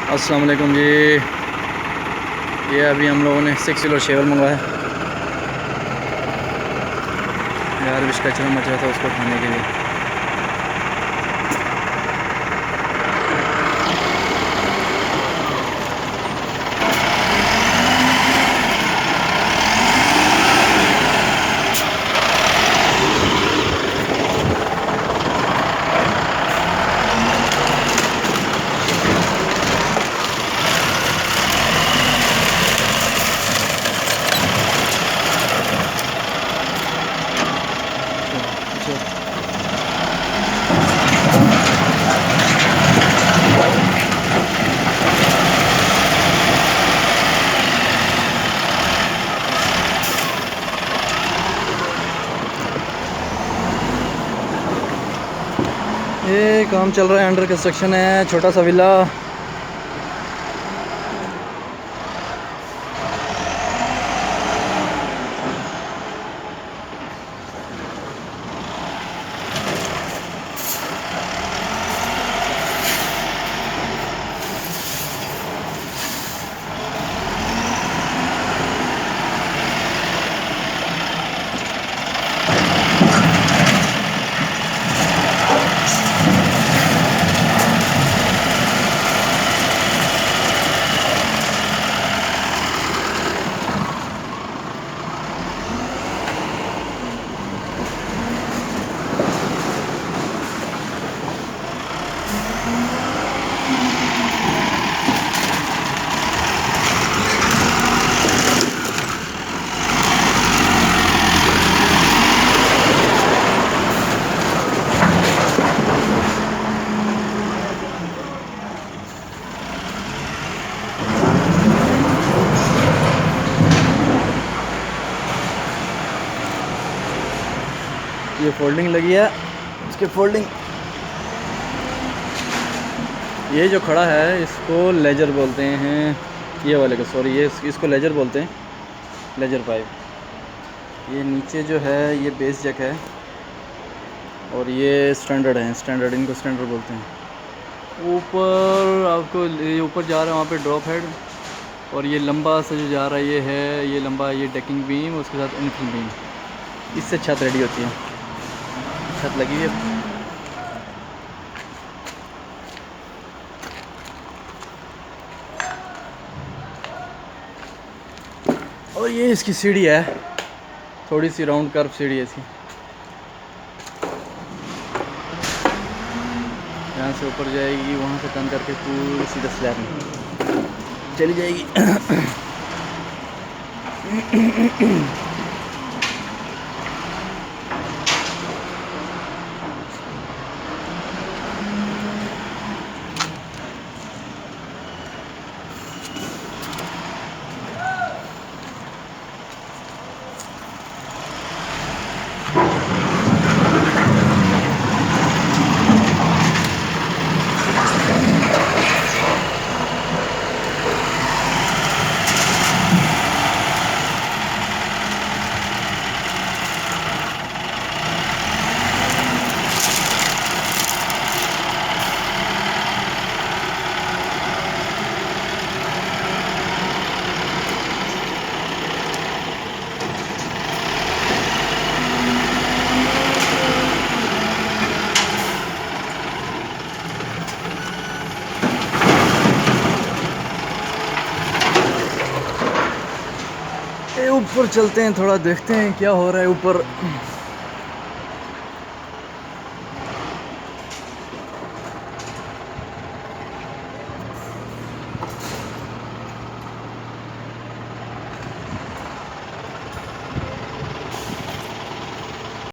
अस्सलाम वालेकुम जी। ये अभी हम लोगों ने 6 किलो शेवल मंगवाया यार। विश कचरा मचा था उसको खाने के लिए। ये काम चल रहा है, अंडर कंस्ट्रक्शन है, छोटा सा विला। ये फोल्डिंग लगी है, इसके फोल्डिंग। ये जो खड़ा है इसको लेजर बोलते हैं, ये वाले को, सॉरी, ये इसको लेजर बोलते हैं, लेजर पाइप। ये नीचे जो है ये बेस जैक है और ये स्टैंडर्ड है, स्टैंडर्ड, इनको स्टैंडर्ड बोलते हैं। ऊपर आपको ये ऊपर जा रहा है वहाँ पे ड्रॉप हेड, और ये लंबा सा जो जा रहा है ये है, ये लंबा, ये डेकिंग बीम, उसके साथ इनफिल बीम। इससे छत रेडी होती है, छत लगी है। और ये इसकी सीढ़ी है, थोड़ी सी राउंड कर्व सीढ़ी है इसकी। यहाँ से ऊपर जाएगी, वहाँ से टर्न करके पूरी सीधा स्लैब में चली जाएगी। ऊपर चलते हैं, थोड़ा देखते हैं क्या हो रहा है ऊपर।